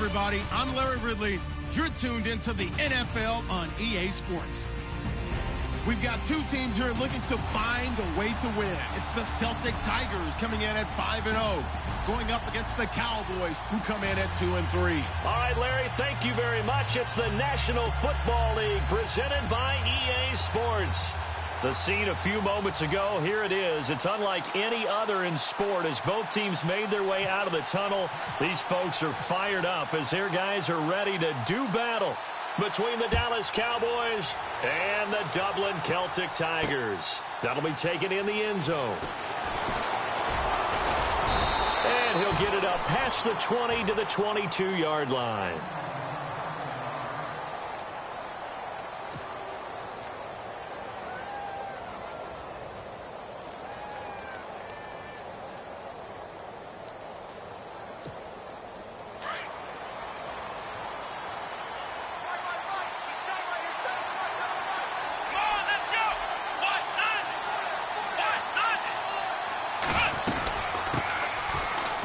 everybody. I'm Larry Ridley. You're tuned into the NFL on EA Sports. We've got two teams here looking to find a way to win. It's the Celtic Tigers coming in at 5-0, going up against the Cowboys, who come in at 2-3. All right, Larry, thank you very much. It's the National Football League presented by EA Sports. The scene a few moments ago, here it is. It's unlike any other in sport as both teams made their way out of the tunnel. These folks are fired up as their guys are ready to do battle between the Dallas Cowboys and the Dublin Celtic Tigers. That'll be taken in the end zone. And he'll get it up past the 20 to the 22-yard line.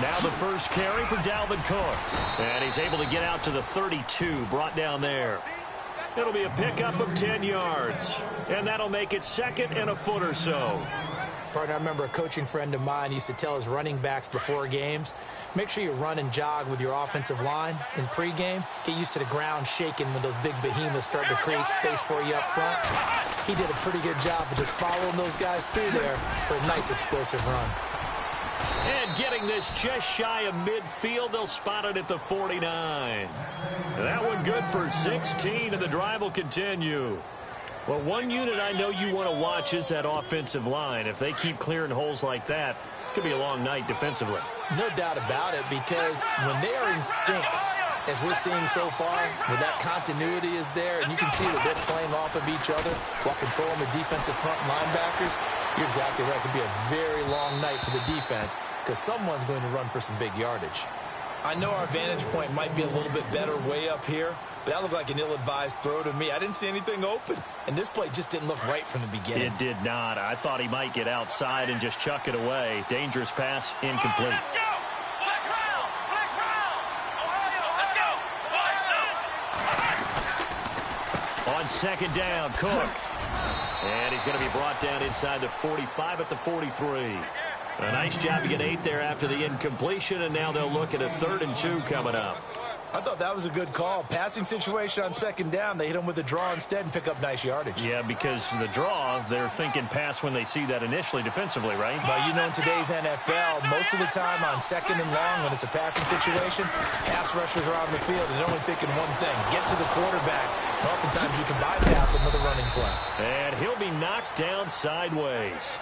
Now the first carry for Dalvin Cook. And he's able to get out to the 32, brought down there. It'll be a pickup of 10 yards. And that'll make it second and a foot or so. Partner, I remember a coaching friend of mine used to tell his running backs before games, make sure you run and jog with your offensive line in pregame. Get used to the ground shaking when those big behemoths start to create space for you up front. He did a pretty good job of just following those guys through there for a nice explosive run. And getting this just shy of midfield, they'll spot it at the 49. That one good for 16, and the drive will continue. Well, one unit I know you want to watch is that offensive line. If they keep clearing holes like that, it could be a long night defensively. No doubt about it, because when they are in sync, as we're seeing so far, when that continuity is there, and you can see that they're playing off of each other while controlling the defensive front linebackers, you're exactly right. It could be a very long night for the defense because someone's going to run for some big yardage. I know our vantage point might be a little bit better way up here, but that looked like an ill-advised throw to me. I didn't see anything open, and this play just didn't look right from the beginning. It did not. I thought he might get outside and just chuck it away. Dangerous pass, incomplete. On second down, Cook. And he's going to be brought down inside the 45 at the 43. A nice job to get 8 there after the incompletion, and now they'll look at a 3rd and 2 coming up. I thought that was a good call. Passing situation on second down. They hit him with a draw instead and pick up nice yardage. Yeah, because the draw, they're thinking pass when they see that initially defensively, right? But you know, in today's NFL, most of the time on second and long, when it's a passing situation, pass rushers are on the field and they're only thinking one thing, get to the quarterback. And oftentimes you can bypass him with a running play. And he'll be knocked down sideways.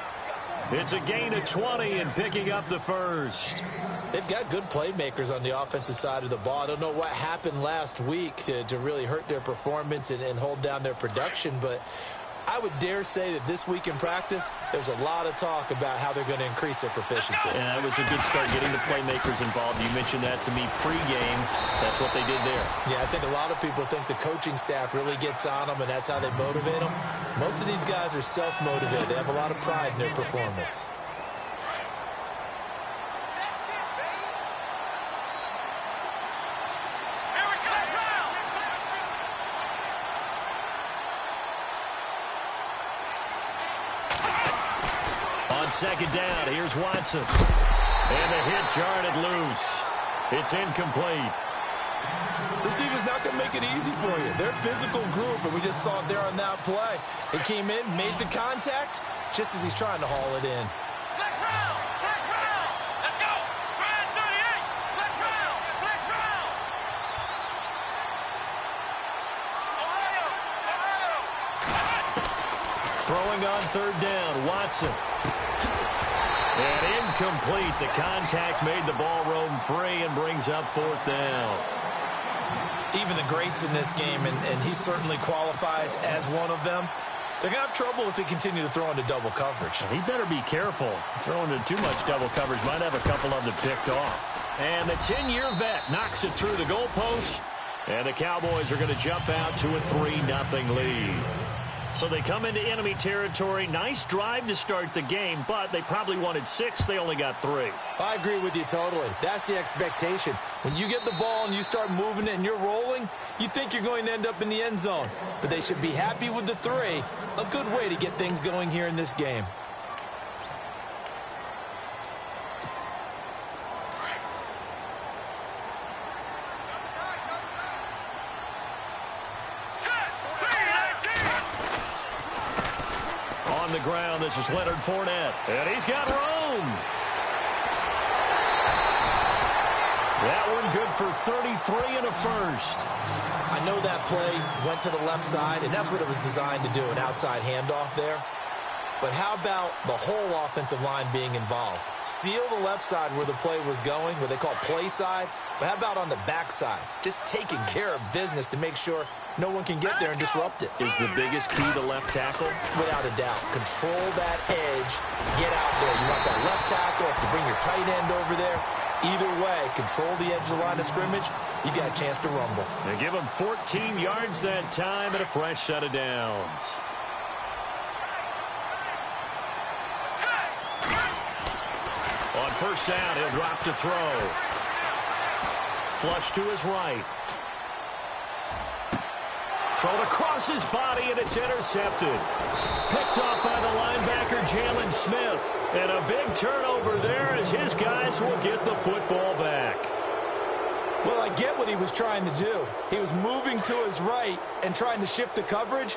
It's a gain of 20 and picking up the first. They've got good playmakers on the offensive side of the ball. I don't know what happened last week to really hurt their performance and hold down their production, but I would dare say that this week in practice, there's a lot of talk about how they're going to increase their proficiency. Yeah, it was a good start getting the playmakers involved. You mentioned that to me pregame. That's what they did there. Yeah, I think a lot of people think the coaching staff really gets on them, and that's how they motivate them. Most of these guys are self-motivated. They have a lot of pride in their performance. Second down, here's Watson. And the hit jarred it loose. It's incomplete. This team is not going to make it easy for you. They're a physical group, and we just saw it there on that play. He came in, made the contact, just as he's trying to haul it in. Let's go. 38. Flex round. Throwing on third down, Watson. And incomplete. The contact made the ball roam free and brings up 4th down. Even the greats in this game, and he certainly qualifies as one of them, they're going to have trouble if they continue to throw into double coverage. He better be careful. Throwing into too much double coverage might have a couple of them picked off. And the 10-year vet knocks it through the goalpost. And the Cowboys are going to jump out to a 3-0 lead. So they come into enemy territory. Nice drive to start the game, but they probably wanted 6. They only got 3. I agree with you totally. That's the expectation. When you get the ball and you start moving it and you're rolling, you think you're going to end up in the end zone. But they should be happy with the 3. A good way to get things going here in this game. On the ground, this is Leonard Fournette, and he's got room. That one good for 33 and a first. I know that play went to the left side, and that's what it was designed to do, an outside handoff there. But how about the whole offensive line being involved? Seal the left side where the play was going, what they call play side. But how about on the back side? Just taking care of business to make sure no one can get there and disrupt it. Is the biggest key to left tackle? Without a doubt. Control that edge. Get out there. You want that left tackle. If you bring your tight end over there, either way, control the edge of the line of scrimmage, you got a chance to rumble. They give him 14 yards that time and a fresh set of downs. On first down, he'll drop to throw. Flush to his right. Thrown across his body, and it's intercepted. Picked off by the linebacker, Jalen Smith. And a big turnover there as his guys will get the football back. Well, I get what he was trying to do. He was moving to his right and trying to shift the coverage,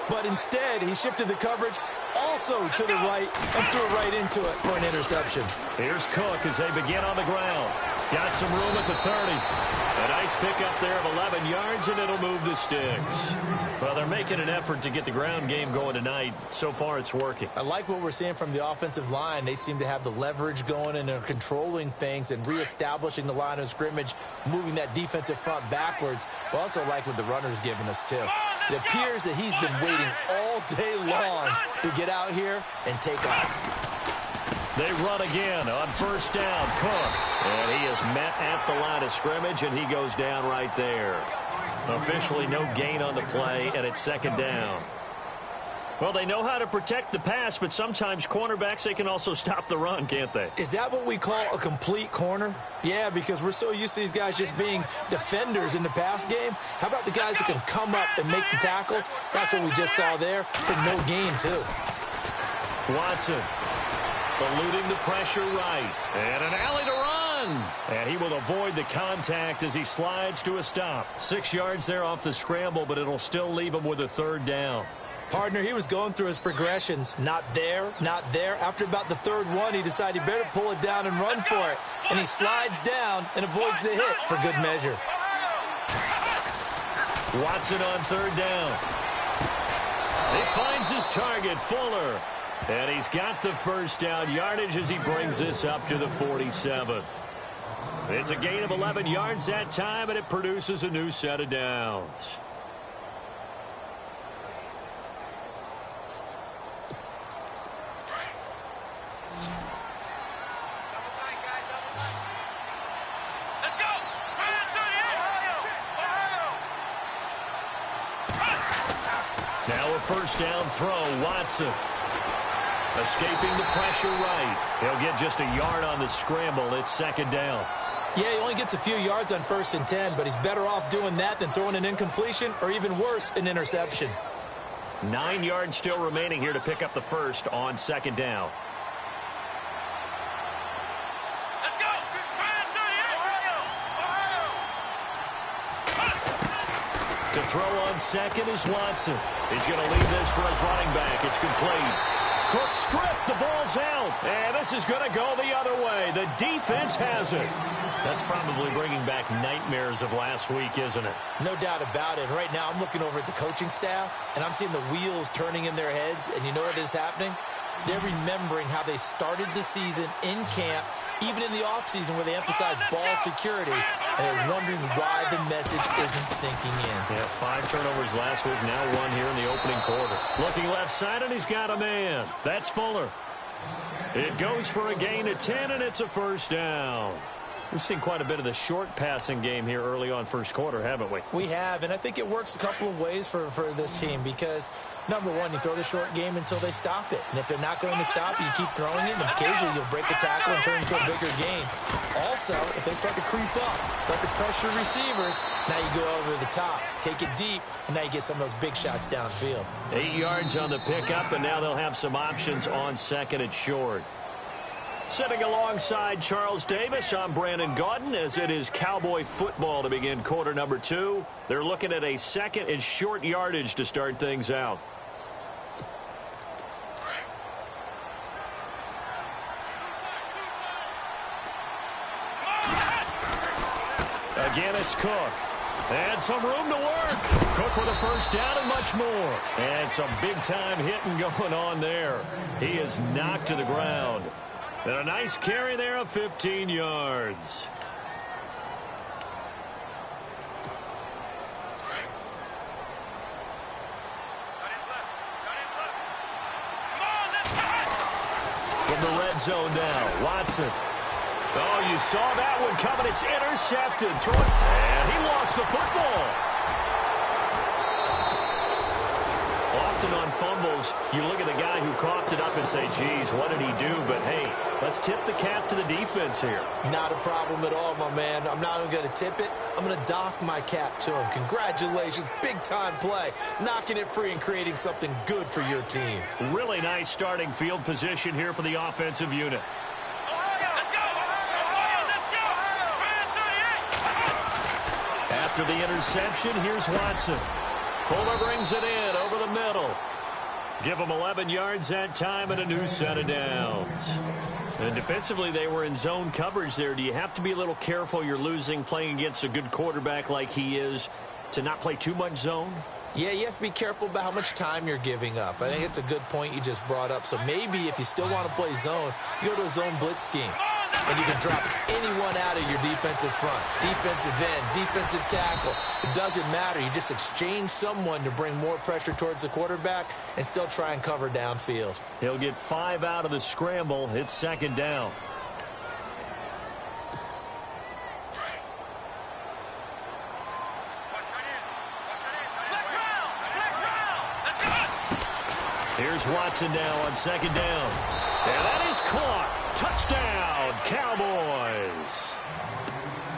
but instead he shifted the coverage also to the right and threw right into it for an interception. Here's Cook as they begin on the ground. Got some room at the 30. A nice pickup there of 11 yards, and it'll move the sticks. Well, they're making an effort to get the ground game going tonight. So far, it's working. I like what we're seeing from the offensive line. They seem to have the leverage going, and they're controlling things and reestablishing the line of scrimmage, moving that defensive front backwards. But also like what the runner's giving us, too. It appears that he's been waiting all day long to get out here and take off. They run again on first down. Cook. And he is met at the line of scrimmage, and he goes down right there. Officially no gain on the play, and it's second down. Well, they know how to protect the pass, but sometimes cornerbacks, they can also stop the run, can't they? Is that what we call a complete corner? Yeah, because we're so used to these guys just being defenders in the pass game. How about the guys who can come up and make the tackles? That's what we just saw there for no gain, too. Watson eluding the pressure right. And an alley to run. And he will avoid the contact as he slides to a stop. 6 yards there off the scramble, but it'll still leave him with a third down. Partner, he was going through his progressions. Not there, not there. After about the third one, he decided he better pull it down and run for it. And he slides down and avoids the hit for good measure. Watson on third down. He finds his target, Fuller. And he's got the first down yardage as he brings this up to the 47. It's a gain of 11 yards that time, and it produces a new set of downs. Let's go! Now a first down throw, Watson. Escaping the pressure right. He'll get just a yard on the scramble. It's second down. Yeah, he only gets a few yards on 1st and 10, but he's better off doing that than throwing an incompletion or even worse, an interception. 9 yards still remaining here to pick up the first on second down. Let's go! To throw on second is Watson. He's going to leave this for his running back. It's complete. Cook stripped. The ball's out. And this is going to go the other way. The defense has it. That's probably bringing back nightmares of last week, isn't it? No doubt about it. Right now, I'm looking over at the coaching staff, and I'm seeing the wheels turning in their heads. And you know what is happening? They're remembering how they started the season in camp, even in the offseason where they emphasized ball security, and they're wondering why the message isn't sinking in. Yeah, 5 turnovers last week, now 1 here in the opening quarter. Looking left side, and he's got a man. That's Fuller. It goes for a gain of 10, and it's a first down. We've seen quite a bit of the short passing game here early on first quarter, haven't we? We have, and I think it works a couple of ways for this team because, number one, you throw the short game until they stop it. And if they're not going to stop it, you keep throwing it, and occasionally you'll break a tackle and turn it into a bigger game. Also, if they start to creep up, start to pressure receivers, now you go over the top, take it deep, and now you get some of those big shots downfield. 8 yards on the pickup, and now they'll have some options on second and short. Sitting alongside Charles Davis, I'm Brandon Gaudin as it is Cowboy football to begin quarter number 2. They're looking at a second and short yardage to start things out. Again, it's Cook. And some room to work. Cook with a first down and much more. And some big-time hitting going on there. He is knocked to the ground. And a nice carry there of 15 yards. From the red zone now, Watson. Oh, you saw that one coming. It's intercepted. And he lost the football. Often on fumbles, you look at the guy who coughed it up and say, geez, what did he do? But, hey, let's tip the cap to the defense here. Not a problem at all, my man. I'm not even going to tip it. I'm going to doff my cap to him. Congratulations. Big-time play. Knocking it free and creating something good for your team. Really nice starting field position here for the offensive unit. After the interception, here's Watson. Fuller brings it in over the middle. Give them 11 yards that time and a new set of downs. And defensively, they were in zone coverage there. Do you have to be a little careful you're losing playing against a good quarterback like he is to not play too much zone? Yeah, you have to be careful about how much time you're giving up. I think it's a good point you just brought up. So maybe if you still want to play zone, you go to a zone blitz scheme. And you can drop anyone out of your defensive front, defensive end, defensive tackle. It doesn't matter. You just exchange someone to bring more pressure towards the quarterback and still try and cover downfield. He'll get 5 out of the scramble. It's second down. Here's Watson now on second down. And that is caught. Touchdown, Cowboys.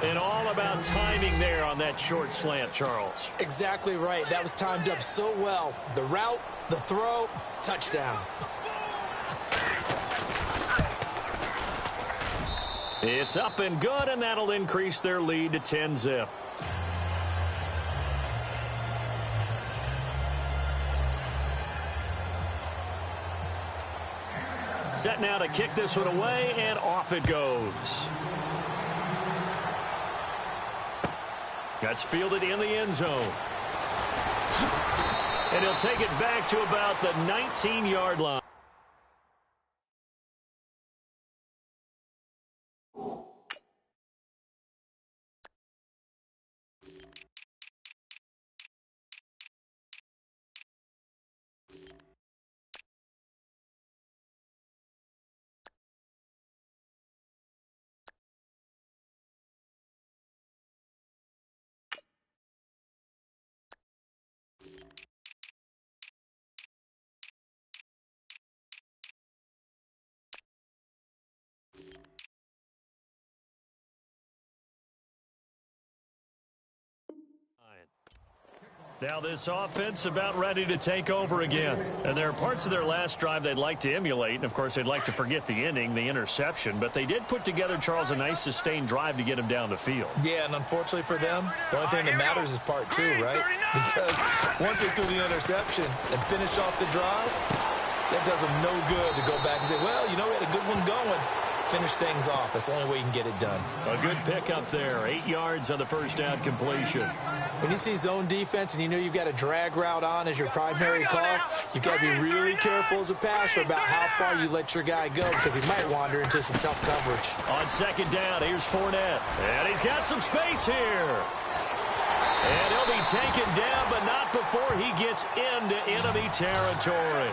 And all about timing there on that short slant, Charles. Exactly right. That was timed up so well. The route, the throw, touchdown. It's up and good, and that'll increase their lead to 10-zip. Set now to kick this one away, and off it goes. That's fielded in the end zone. And he'll take it back to about the 19-yard line. Now this offense about ready to take over again. And there are parts of their last drive they'd like to emulate. And, of course, they'd like to forget the inning, the interception. But they did put together, Charles, a nice sustained drive to get him down the field. Yeah, and unfortunately for them, the only thing that matters is part 2, right? Because once they threw the interception and finished off the drive, that does them no good to go back and say, well, you know, we had a good one going. Finish things off. That's the only way you can get it done. A good pickup there. 8 yards on the first down completion. When you see zone defense and you know you've got a drag route on as your primary call, you've got to be really careful as a passer about how far you let your guy go because he might wander into some tough coverage. On second down, here's Fournette. And he's got some space here. And he'll be taken down, but not before he gets into enemy territory.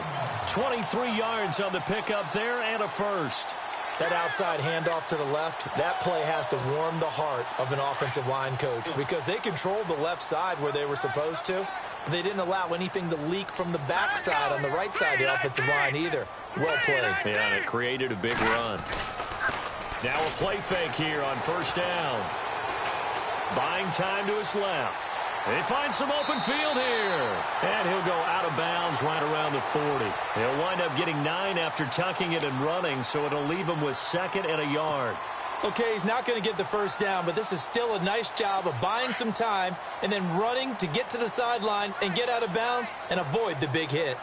23 yards on the pickup there and a first. That outside handoff to the left, that play has to warm the heart of an offensive line coach because they controlled the left side where they were supposed to, but they didn't allow anything to leak from the backside on the right side of the offensive line either. Well played. Yeah, and it created a big run. Now a play fake here on first down. Buying time to his left. He finds some open field here. And he'll go out of bounds right around the 40. He'll wind up getting 9 after tucking it and running, so it'll leave him with 2nd and a yard. Okay, he's not going to get the first down, but this is still a nice job of buying some time and then running to get to the sideline and get out of bounds and avoid the big hit.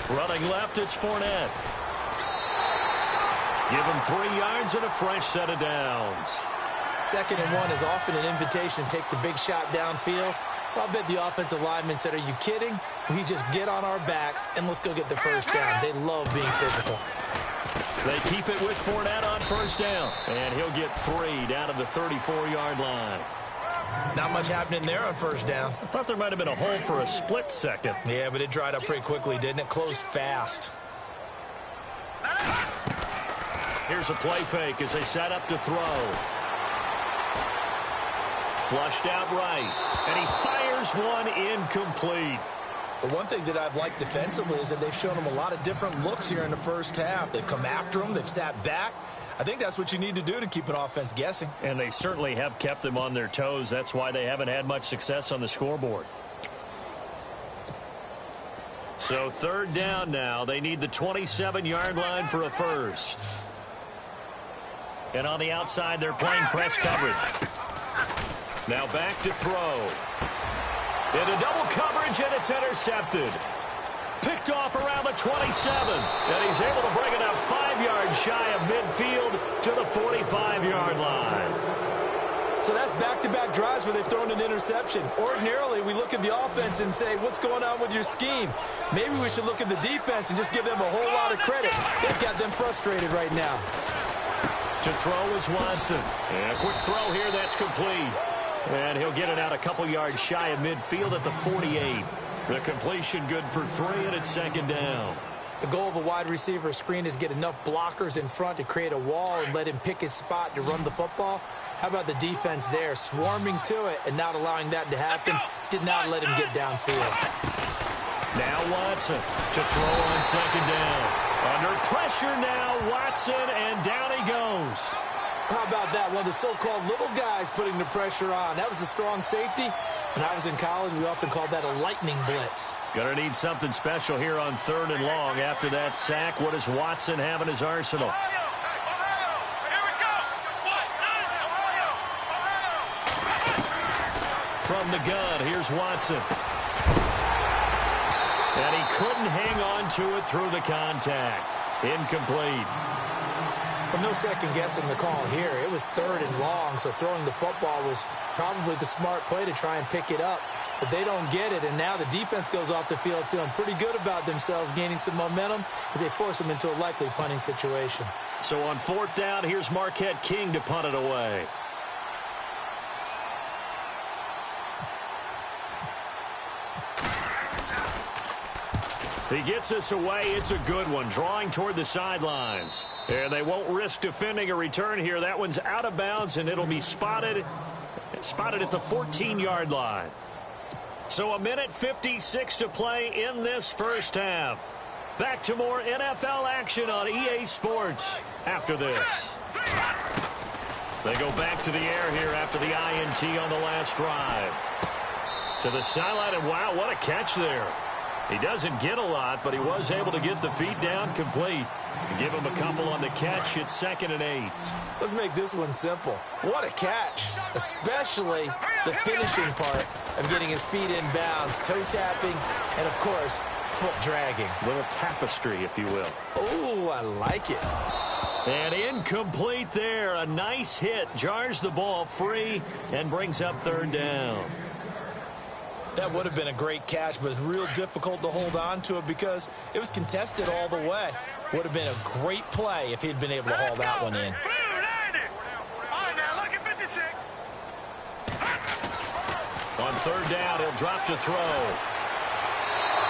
Running left, it's Fournette. Give him 3 yards and a fresh set of downs. 2nd and 1 is often an invitation to take the big shot downfield. I bet the offensive lineman said, are you kidding? We just get on our backs and let's go get the first down. They love being physical. They keep it with Fournette on first down. And he'll get 3 down to the 34-yard line. Not much happening there on first down. I thought there might have been a hole for a split second. Yeah, but it dried up pretty quickly, didn't it? Closed fast. Here's a play fake as they set up to throw. Flushed out right. And he fires one incomplete. But one thing that I've liked defensively is that they've shown him a lot of different looks here in the first half. They've come after him. They've sat back. I think that's what you need to do to keep an offense guessing. And they certainly have kept them on their toes. That's why they haven't had much success on the scoreboard. So 3rd down now. They need the 27-yard line for a first. And on the outside, they're playing press coverage. Now back to throw. Into double coverage, and it's intercepted. Picked off around the 27. And he's able to bring it up 5 yards shy of midfield to the 45-yard line. So that's back-to-back drives where they've thrown an interception. Ordinarily, we look at the offense and say, what's going on with your scheme? Maybe we should look at the defense and just give them a whole lot of credit. They've got them frustrated right now. To throw is Watson. And a quick throw here, that's complete. And he'll get it out a couple yards shy of midfield at the 48. The completion good for 3, and it's 2nd down. The goal of a wide receiver screen is get enough blockers in front to create a wall and let him pick his spot to run the football. How about the defense there, swarming to it and not allowing that to happen? Did not let him get downfield. Now Watson to throw on 2nd down. Under pressure now, Watson, and down he goes. How about that? One of the so-called little guys putting the pressure on. That was a strong safety. When I was in college, we often called that a lightning blitz. Gonna need something special here on 3rd and long. After that sack, what does Watson have in his arsenal? From the gun, here's Watson. And he couldn't hang on to it through the contact. Incomplete. Well, no second guessing the call here. It was 3rd and long, so throwing the football was probably the smart play to try and pick it up. But they don't get it, and now the defense goes off the field feeling pretty good about themselves, gaining some momentum as they force them into a likely punting situation. So on 4th down, here's Marquette King to punt it away. He gets us away. It's a good one, drawing toward the sidelines. And they won't risk defending a return here. That one's out of bounds, and it'll be spotted at the 14-yard line. So a minute 56 to play in this first half. Back to more NFL action on EA Sports after this. They go back to the air here after the INT on the last drive. To the sideline, and wow, what a catch there. He doesn't get a lot, but he was able to get the feet down complete. Give him a couple on the catch. It's 2nd and 8. Let's make this one simple. What a catch, especially the finishing part of getting his feet in bounds, toe tapping, and, of course, foot dragging. A little tapestry, if you will. Oh, I like it. And incomplete there. A nice hit. Jars the ball free and brings up 3rd down. That would have been a great catch, but it's real difficult to hold on to it because it was contested all the way. Would have been a great play if he'd been able to haul that one in. On third down, he'll drop to throw.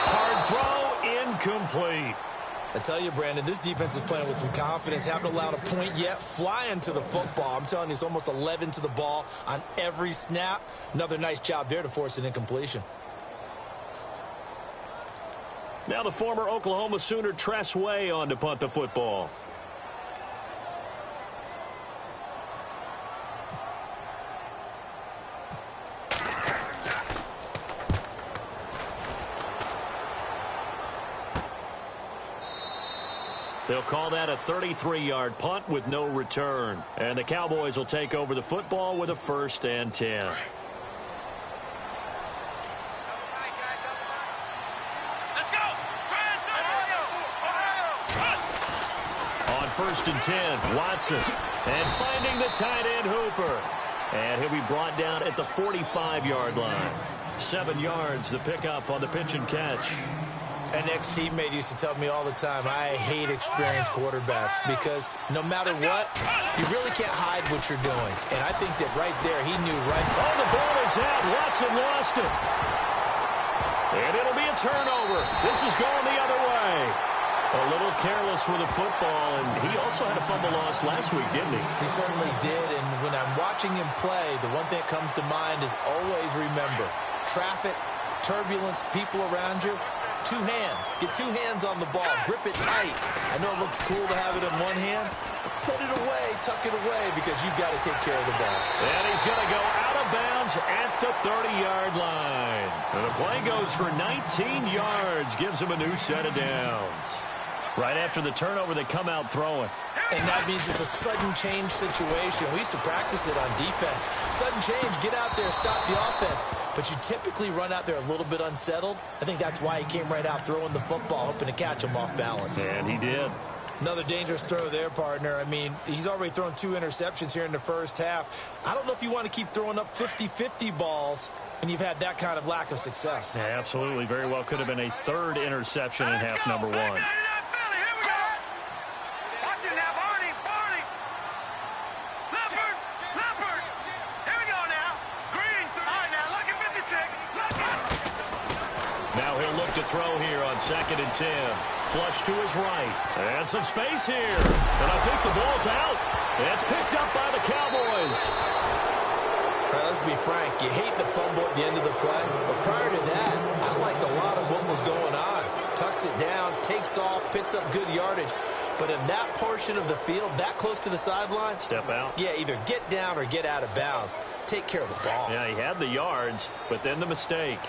Hard throw, incomplete. I tell you, Brandon, this defense is playing with some confidence. Haven't allowed a point yet. Flying to the football. I'm telling you, it's almost 11 to the ball on every snap. Another nice job there to force an incompletion. Now the former Oklahoma Sooner Tress Way on to punt the football. They'll call that a 33-yard punt with no return. And the Cowboys will take over the football with a 1st and 10. On 1st and 10, Watson. And finding the tight end, Hooper. And he'll be brought down at the 45-yard line. 7 yards, the pickup on the pitch and catch. An ex-teammate used to tell me all the time, I hate experienced quarterbacks because no matter what, you really can't hide what you're doing. And I think that right there, he knew right. Oh, the ball is out. Watson lost it. And it'll be a turnover. This is going the other way. A little careless with the football, and he also had a fumble loss last week, didn't he? He certainly did, and when I'm watching him play, the one thing that comes to mind is always remember, traffic, turbulence, people around you, 2 hands. Get 2 hands on the ball. Grip it tight. I know it looks cool to have it in one hand, but put it away, tuck it away, because you've got to take care of the ball. And he's going to go out of bounds at the 30-yard line. And the play goes for 19 yards, gives him a new set of downs. Right after the turnover, they come out throwing. And that means it's a sudden change situation. We used to practice it on defense. Sudden change, get out there, stop the offense. But you typically run out there a little bit unsettled. I think that's why he came right out throwing the football, hoping to catch him off balance. And he did. Another dangerous throw there, partner. I mean, he's already thrown 2 interceptions here in the first half. I don't know if you want to keep throwing up 50-50 balls when you've had that kind of lack of success. Yeah, absolutely. Very well could have been a 3rd interception in half number 1. To throw here on 2nd and 10. Flush to his right. And some space here. And I think the ball's out. It's picked up by the Cowboys. Let's be frank. You hate the fumble at the end of the play. But prior to that, I liked a lot of what was going on. Tucks it down, takes off, picks up good yardage. But in that portion of the field, that close to the sideline. Step out. Yeah, either get down or get out of bounds. Take care of the ball. Yeah, he had the yards, but then the mistake.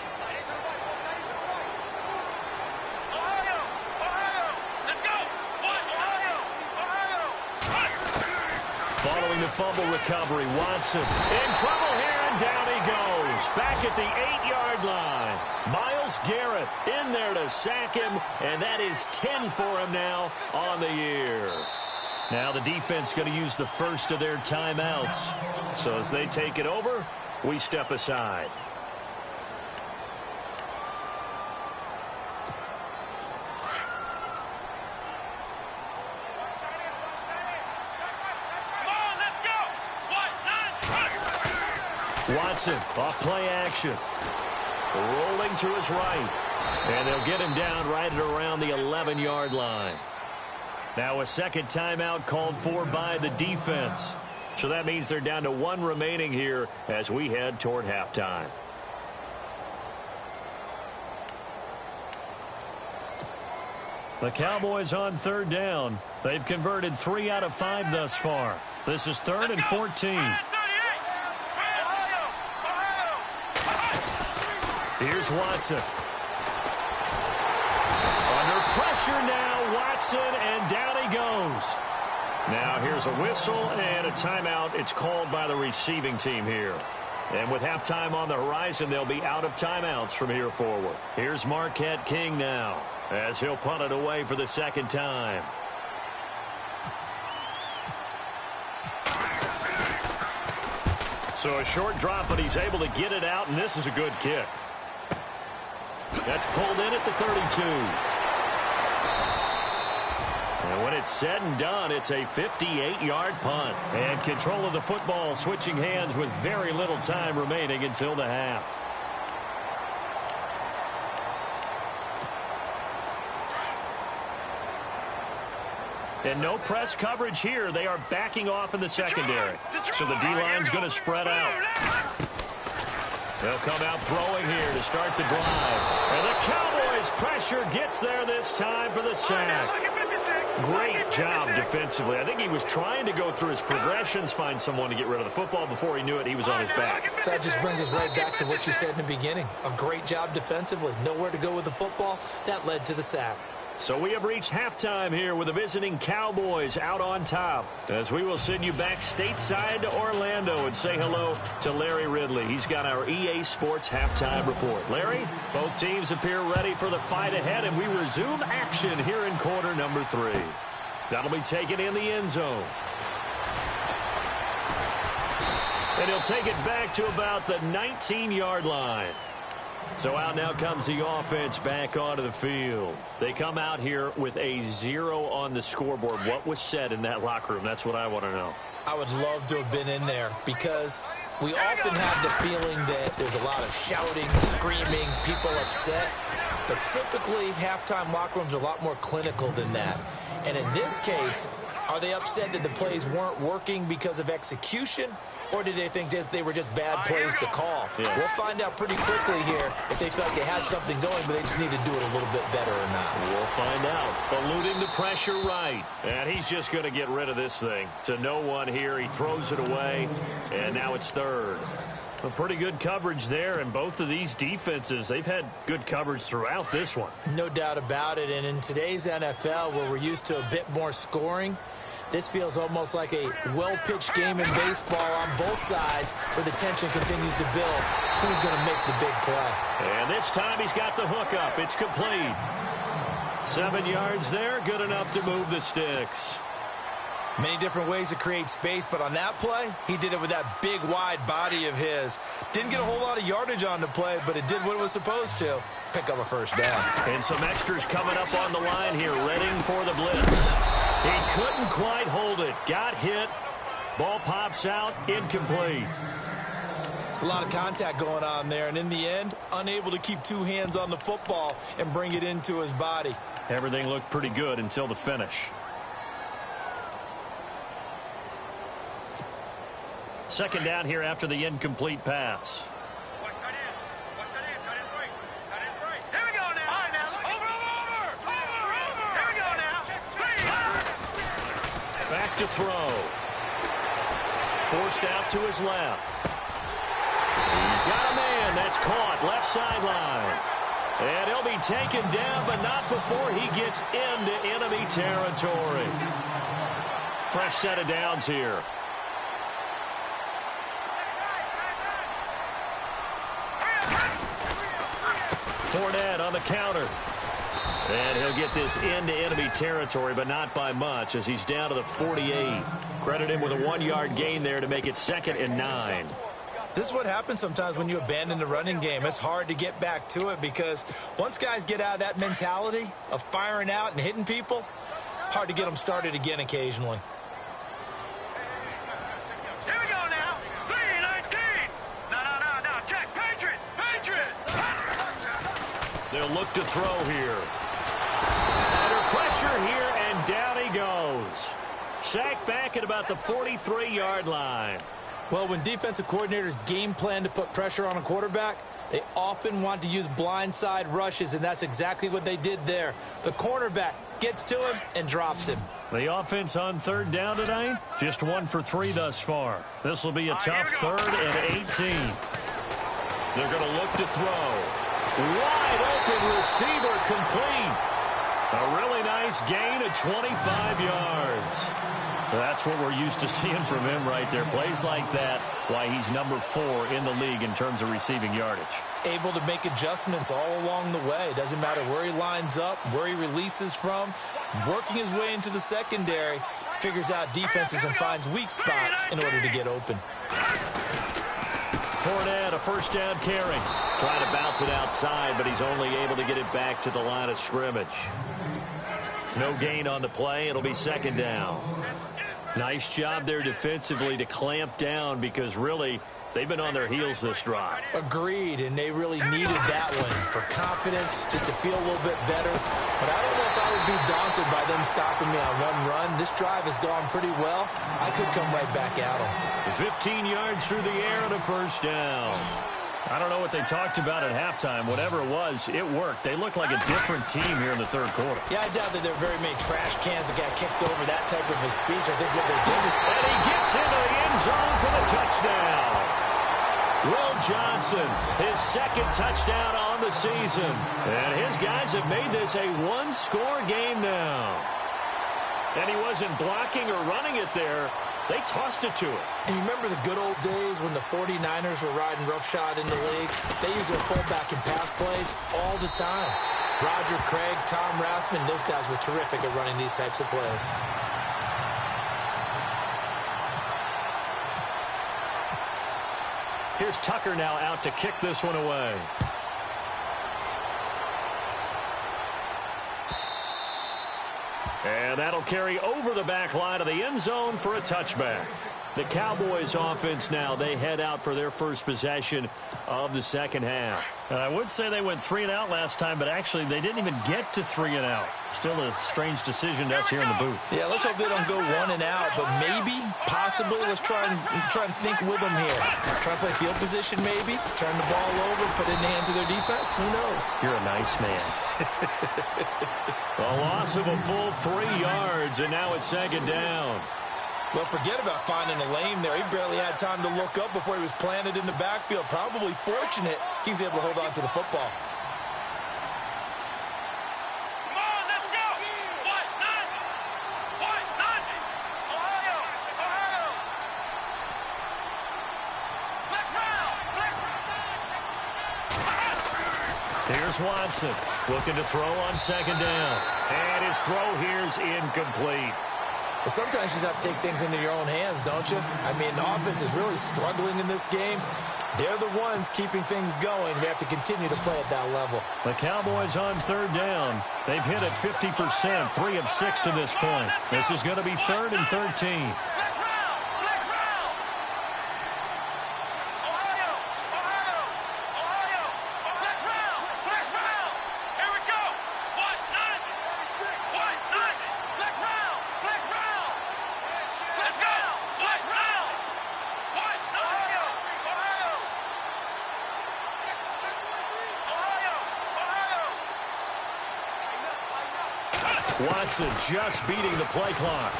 Following the fumble recovery, Watson in trouble here, and down he goes. Back at the 8-yard line. Myles Garrett in there to sack him, and that is 10 for him now on the year. Now the defense going to use the first of their timeouts. So as they take it over, we step aside. Watson off play action. Rolling to his right. And they'll get him down right at around the 11-yard line. Now a second timeout called for by the defense. So that means they're down to 1 remaining here as we head toward halftime. The Cowboys on 3rd down. They've converted 3 out of 5 thus far. This is 3rd and 14. Here's Watson. Under pressure now, Watson, and down he goes. Now here's a whistle and a timeout. It's called by the receiving team here. And with halftime on the horizon, they'll be out of timeouts from here forward. Here's Marquette King now as he'll punt it away for the 2nd time. So a short drop, but he's able to get it out, and this is a good kick. That's pulled in at the 32. And when it's said and done, it's a 58-yard punt. And control of the football switching hands with very little time remaining until the half. And no press coverage here. They are backing off in the secondary. So the D-line's going to spread out. They'll come out throwing here to start the drive. And the Cowboys' pressure gets there this time for the sack. Great job defensively. I think he was trying to go through his progressions, find someone to get rid of the football. Before he knew it, he was on his back. So that just brings us right back to what you said in the beginning. A great job defensively. Nowhere to go with the football. That led to the sack. So we have reached halftime here with the visiting Cowboys out on top. As we will send you back stateside to Orlando and say hello to Larry Ridley. He's got our EA Sports halftime report. Larry, both teams appear ready for the fight ahead, and we resume action here in quarter number 3. That'll be taken in the end zone. And he'll take it back to about the 19-yard line. So out now comes the offense back onto the field. They come out here with a 0 on the scoreboard. What was said in that locker room? That's what I want to know. I would love to have been in there because we often have the feeling that there's a lot of shouting, screaming, people upset. But typically, halftime locker rooms are a lot more clinical than that. And in this case, are they upset that the plays weren't working because of execution? Or did they think they were just bad plays to call? Yeah. We'll find out pretty quickly here if they felt like they had something going, but they just need to do it a little bit better or not. We'll find out. Eluding the pressure right. And he's just going to get rid of this thing. To no one here. He throws it away. And now it's third. A pretty good coverage there. And both of these defenses, they've had good coverage throughout this one. No doubt about it. And in today's NFL, where we're used to a bit more scoring, this feels almost like a well-pitched game in baseball on both sides where the tension continues to build. Who's going to make the big play? And this time he's got the hook up. It's complete. 7 yards there, good enough to move the sticks. Many different ways to create space, but on that play, he did it with that big, wide body of his. Didn't get a whole lot of yardage on the play, but it did what it was supposed to. Pick up a first down. And some extras coming up on the line here, readying for the blitz. He couldn't quite hold it. Got hit. Ball pops out. Incomplete. It's a lot of contact going on there, and in the end, unable to keep two hands on the football and bring it into his body. Everything looked pretty good until the finish. Second down here after the incomplete pass. Back to throw. Forced out to his left. He's got a man. That's caught. Left sideline. And he'll be taken down, but not before he gets into enemy territory. Fresh set of downs here. Fournette on the counter. And he'll get this into enemy territory, but not by much as he's down to the 48. Credit him with a 1-yard gain there to make it 2nd and 9. This is what happens sometimes when you abandon the running game. It's hard to get back to it because once guys get out of that mentality of firing out and hitting people, hard to get them started again occasionally. Here we go now. 3-19. No. Check. Patriot. They'll look to throw here. Under pressure here, and down he goes. Sacked back at about the 43-yard line. Well, when defensive coordinators game plan to put pressure on a quarterback, they often want to use blindside rushes, and that's exactly what they did there. The cornerback gets to him and drops him. The offense on third down tonight, just 1 for 3 thus far. This will be a tough 3rd and 18. They're going to look to throw. Wide open receiver complete. A really nice gain of 25 yards. That's what we're used to seeing from him right there. Plays like that, why he's number 4 in the league in terms of receiving yardage. Able to make adjustments all along the way. Doesn't matter where he lines up, where he releases from. Working his way into the secondary, figures out defenses and finds weak spots in order to get open. Fournette, a first down carry. Trying to bounce it outside, but he's only able to get it back to the line of scrimmage. No gain on the play. It'll be 2nd down. Nice job there defensively to clamp down because really They've been on their heels this drive. Agreed, and they really needed that one for confidence, just to feel a little bit better. But I don't know if I would be daunted by them stopping me on one run. This drive has gone pretty well. I could come right back at them. 15 yards through the air and a first down. I don't know what they talked about at halftime. Whatever it was, it worked. They look like a different team here in the third quarter. Yeah, I doubt that there are very many trash cans that got kicked over that type of a speech. I think what they did was... And he gets into the end zone for the touchdown. Will Johnson, his second touchdown on the season. And his guys have made this a one-score game now. And he wasn't blocking or running it there. They tossed it to him. And you remember the good old days when the 49ers were riding roughshod in the league? They used their fullback in pass plays all the time. Roger Craig, Tom Rathman, those guys were terrific at running these types of plays. Here's Tucker now out to kick this one away. And that'll carry over the back line of the end zone for a touchback. The Cowboys offense now, they head out for their first possession of the second half. I would say they went 3 and out last time, but actually they didn't even get to 3 and out. Still a strange decision to us here in the booth. Yeah, let's hope they don't go 1 and out, but maybe, possibly, let's try and think with them here. Try and play field position maybe, turn the ball over, put it in the hands of their defense. Who knows? You're a nice man. A loss of a full 3 yards, and now it's second down. Well, forget about finding a lane there. He barely had time to look up before he was planted in the backfield. Probably fortunate he was able to hold on to the football. Come on, let's go. What? Nothing. What? Nothing. Ohio. Ohio. Let's round. Here's Watson looking to throw on second down. And his throw here's incomplete. Well, sometimes you just have to take things into your own hands, don't you? I mean, the offense is really struggling in this game. They're the ones keeping things going. They have to continue to play at that level. The Cowboys on third down. They've hit it 50%, 3 of 6 to this point. This is going to be 3rd and 13. Watson just beating the play clock.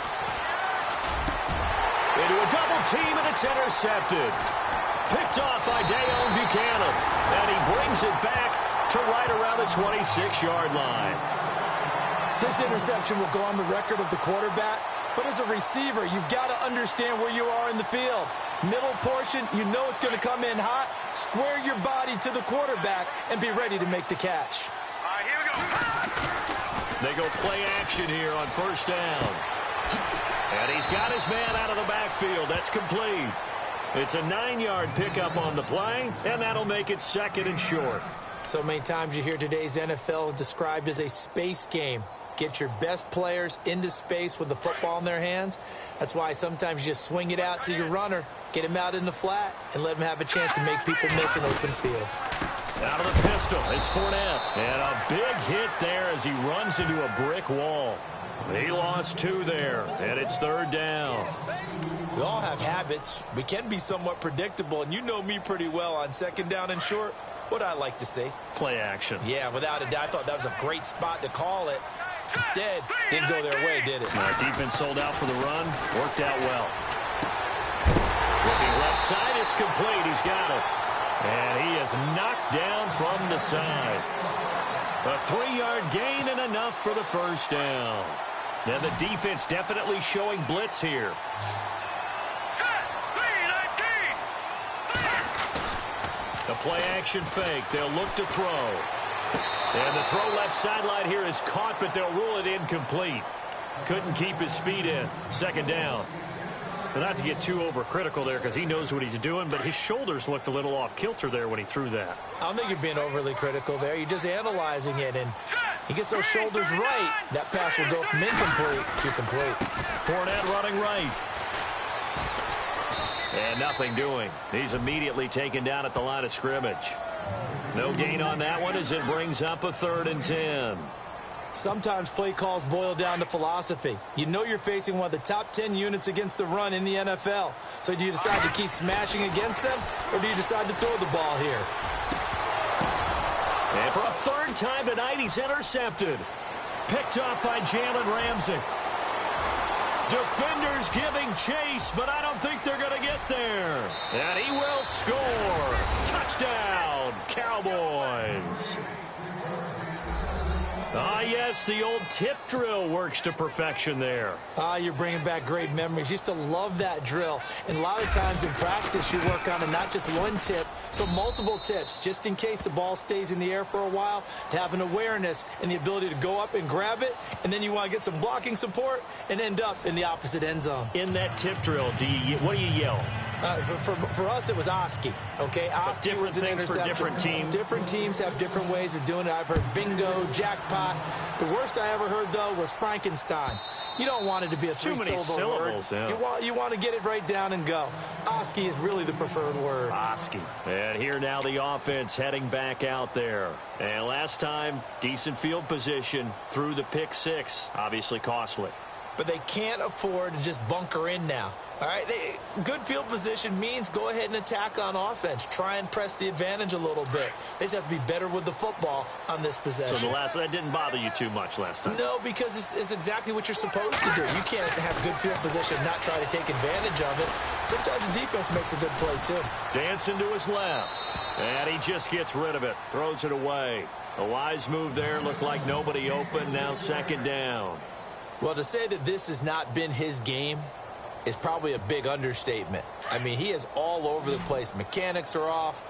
Into a double team, and it's intercepted. Picked off by Dayon Buchanan. And he brings it back to right around the 26-yard line. This interception will go on the record of the quarterback. But as a receiver, you've got to understand where you are in the field. Middle portion, you know it's going to come in hot. Square your body to the quarterback and be ready to make the catch. All right, here we go. They go play action here on first down. And he's got his man out of the backfield. That's complete. It's a 9-yard pickup on the play, and that'll make it 2nd and short. So many times you hear today's NFL described as a space game. Get your best players into space with the football in their hands. That's why sometimes you just swing it out to your runner, get him out in the flat, and let him have a chance to make people miss an open field. Out of the pistol, it's Fournette. And a big hit there as he runs into a brick wall. He lost 2 there, and it's 3rd down. We all have habits. We can be somewhat predictable, and you know me pretty well on 2nd down and short. What I like to say? Play action. Yeah, without a doubt. I thought that was a great spot to call it. Instead, didn't go their way, did it? Defense sold out for the run. Worked out well. Looking left side, it's complete. He's got it. And he is knocked down from the side. A 3-yard gain and enough for the first down. Now the defense definitely showing blitz here. The play action fake. They'll look to throw. And the throw left sideline here is caught, but they'll rule it incomplete. Couldn't keep his feet in. 2nd down. But not to get too overcritical there because he knows what he's doing, but his shoulders looked a little off kilter there when he threw that. I don't think you're being overly critical there. You're just analyzing it, and he gets those shoulders right. That pass will go from incomplete to complete. Fournette running right. And nothing doing. He's immediately taken down at the line of scrimmage. No gain on that one as it brings up a 3rd and 10. Sometimes play calls boil down to philosophy. You know you're facing one of the top 10 units against the run in the NFL. So do you decide to keep smashing against them, or do you decide to throw the ball here? And for a 3rd time tonight, he's intercepted. Picked up by Jalen Ramsey. Defenders giving chase, but I don't think they're going to get there. And he will score. Touchdown, Cowboys. Ah, yes, the old tip drill works to perfection there. Ah, you're bringing back great memories. Used to love that drill. And a lot of times in practice, you work on it, not just one tip, but multiple tips, just in case the ball stays in the air for a while, to have an awareness and the ability to go up and grab it, and then you want to get some blocking support and end up in the opposite end zone. In that tip drill, what do you yell? For us, it was Oski, okay? Oski different was an things interception. for different teams. Different teams have different ways of doing it. I've heard bingo, jackpot. The worst I ever heard, though, was Frankenstein. You don't want it to be a three-syllable word. Yeah. You want to get it right down and go. Oski is really the preferred word. Oski. And here now the offense heading back out there. And last time, decent field position through the pick 6. Obviously costly. But they can't afford to just bunker in now. All right, good field position means go ahead and attack on offense. Try and press the advantage a little bit. They just have to be better with the football on this possession. So that didn't bother you too much last time? No, because it's exactly what you're supposed to do. You can't have good field position and not try to take advantage of it. Sometimes the defense makes a good play, too. Dancing to his left. And he just gets rid of it. Throws it away. A wise move there. Looked like nobody open. Now 2nd down. Well, to say that this has not been his game is probably a big understatement. I mean, he is all over the place. Mechanics are off,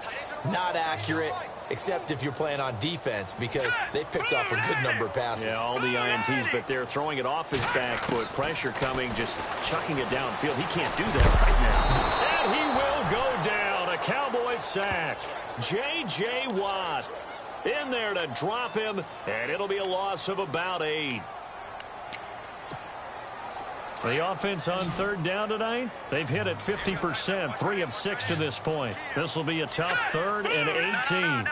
not accurate, except if you're playing on defense, because they picked off a good number of passes. Yeah, all the INTs, but they're throwing it off his back foot. Pressure coming, just chucking it downfield. He can't do that right now. And he will go down. A Cowboys sack. J.J. Watt in there to drop him, and it'll be a loss of about 8. The offense on 3rd down tonight, they've hit it 50%, 3 of 6 to this point. This will be a tough 3rd and 18.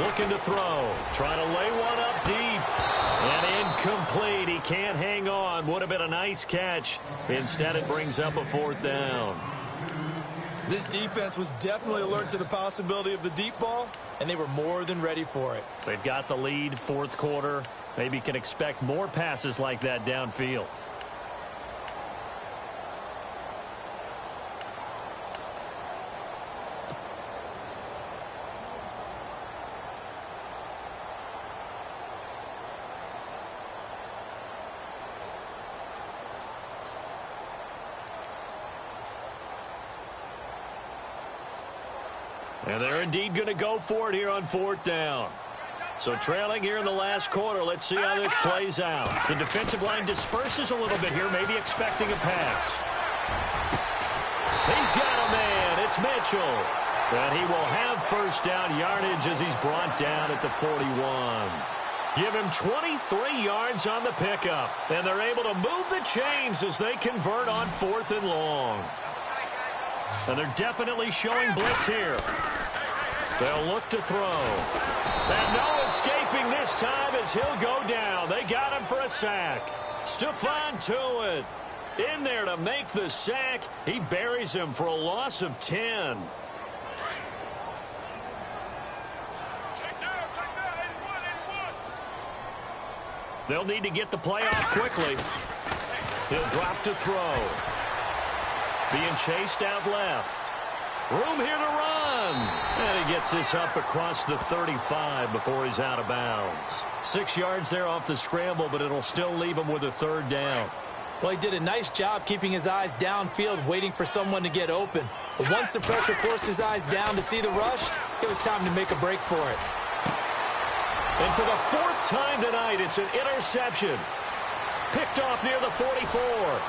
Looking to throw, trying to lay one up deep, and incomplete. He can't hang on. Would have been a nice catch. Instead, it brings up a 4th down. This defense was definitely alert to the possibility of the deep ball, and they were more than ready for it. They've got the lead, 4th quarter. Maybe can expect more passes like that downfield. And they're indeed going to go for it here on 4th down. So trailing here in the last quarter. Let's see how this plays out. The defensive line disperses a little bit here, maybe expecting a pass. He's got a man. It's Mitchell. And he will have 1st down yardage as he's brought down at the 41. Give him 23 yards on the pickup. And they're able to move the chains as they convert on 4th and long. And they're definitely showing blitz here. They'll look to throw. And no escaping this time as he'll go down. They got him for a sack. Stephon Tuitt in there to make the sack. He buries him for a loss of 10. They'll need to get the play off quickly. He'll drop to throw. Being chased out left. Room here to run. And he gets this up across the 35 before he's out of bounds. 6 yards there off the scramble, but it'll still leave him with a 3rd down. Well, he did a nice job keeping his eyes downfield, waiting for someone to get open. But once the pressure forced his eyes down to see the rush, it was time to make a break for it. And for the 4th time tonight, it's an interception. Picked off near the 44.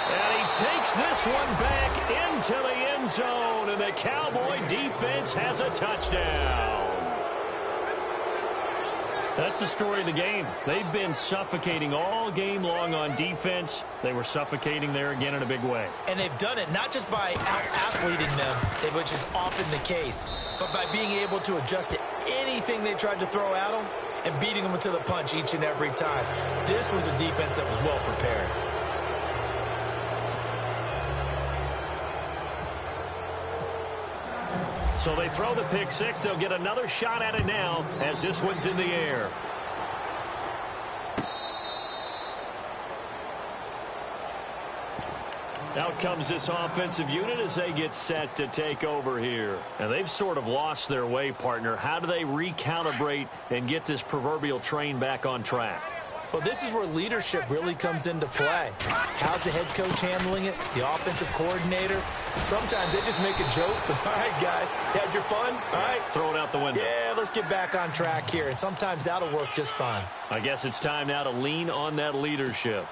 And he takes this one back into the end zone, and the Cowboy defense has a touchdown. That's the story of the game. They've been suffocating all game long on defense. They were suffocating there again in a big way. And they've done it not just by out-athleting them, which is often the case, but by being able to adjust to anything they tried to throw at them and beating them to the punch each and every time. This was a defense that was well prepared. So they throw the pick six. They'll get another shot at it now as this one's in the air. Out comes this offensive unit as they get set to take over here. And they've sort of lost their way, partner. How do they recalibrate and get this proverbial train back on track? Well, this is where leadership really comes into play. How's the head coach handling it? The offensive coordinator? Sometimes they just make a joke. All right, guys, you had your fun? All right. Throw it out the window. Yeah, let's get back on track here. And sometimes that'll work just fine. I guess it's time now to lean on that leadership.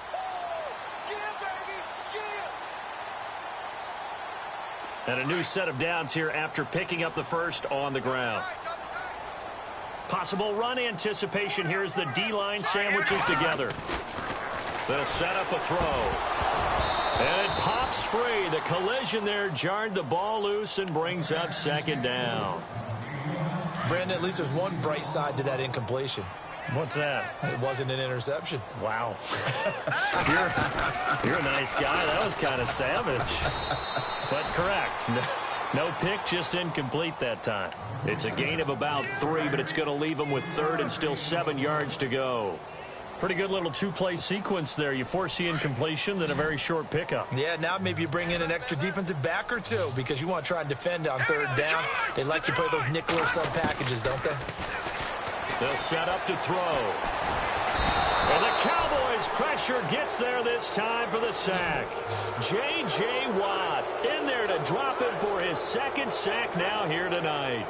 And a new set of downs here after picking up the first on the ground. Possible run anticipation here as the D-line sandwiches together. They'll set up a throw. And it pops free. The collision there jarred the ball loose and brings up second down. Brandon, at least there's one bright side to that incompletion. What's that? It wasn't an interception. Wow. you're a nice guy. That was kind of savage. But correct. No pick, just incomplete that time. It's a gain of about 3, but it's going to leave them with third and still 7 yards to go. Pretty good little two-play sequence there. You force the incompletion, then a very short pickup. Yeah, now maybe you bring in an extra defensive back or two because you want to try and defend on third down. They like to play those nickel or sub packages, don't they? They'll set up to throw. And the Cowboys' pressure gets there this time for the sack. J.J. Watt in there to drop him for his second sack now here tonight.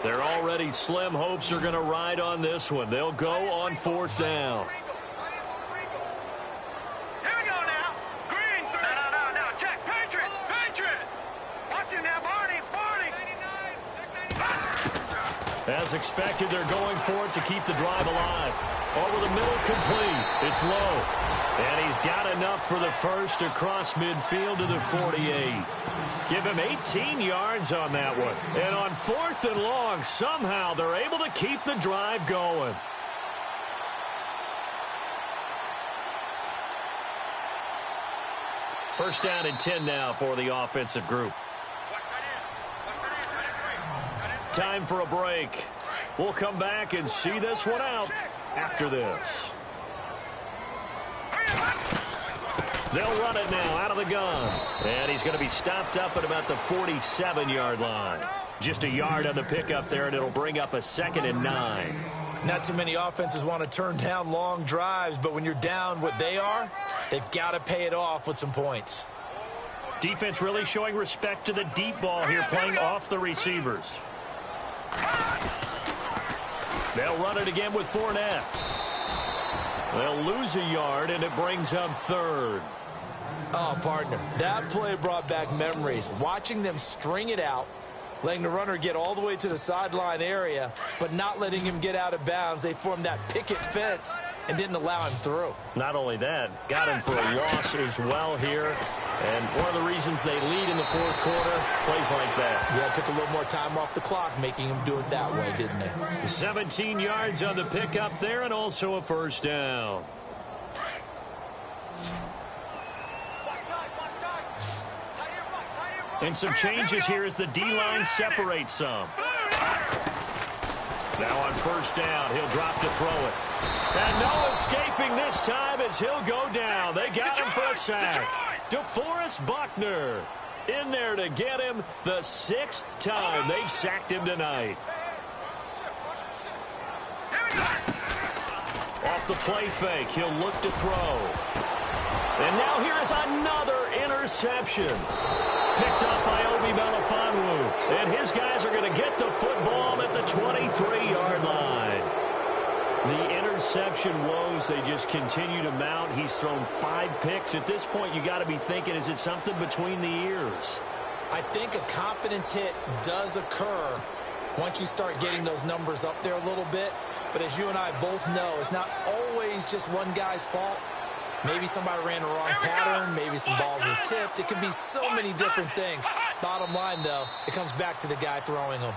Their already slim hopes are going to ride on this one. They'll go on fourth down. As expected, they're going for it to keep the drive alive. Over the middle, complete. It's low. And he's got enough for the first across midfield to the 48. Give him 18 yards on that one. And on fourth and long, somehow they're able to keep the drive going. First down and 10 now for the offensive group. Time for a break. We'll come back and see this one out after this. They'll run it now out of the gun. And he's going to be stopped up at about the 47-yard line. Just a yard on the pickup there, and it'll bring up a 2nd and 9. Not too many offenses want to turn down long drives, but when you're down what they are, they've got to pay it off with some points. Defense really showing respect to the deep ball here, playing off the receivers. They'll run it again with Fournette. They'll lose a yard, and it brings up third. Oh, partner, that play brought back memories. Watching them string it out, letting the runner get all the way to the sideline area, but not letting him get out of bounds. They formed that picket fence and didn't allow him through. Not only that, got him for a loss as well here. And one of the reasons they lead in the fourth quarter, plays like that. Yeah, it took a little more time off the clock, making him do it that way, didn't it? 17 yards on the pickup there, and also a first down. And some changes here as the D-line separates some. Now on first down, he'll drop to throw it. And no escaping this time as he'll go down. They got him for a sack. DeForest Buckner in there to get him the 6th time they've sacked him tonight. Off the play fake, he'll look to throw. And now here is another interception. Picked up by Obi Melifonwu. And his guys are going to get the football at the 23-yard line. The interception woes, they just continue to mount. He's thrown 5 picks. At this point, you got to be thinking, is it something between the ears? I think a confidence hit does occur once you start getting those numbers up there a little bit. But as you and I both know, it's not always just one guy's fault. Maybe somebody ran the wrong pattern. Maybe some balls were tipped. It could be so many different things. Bottom line, though, it comes back to the guy throwing them.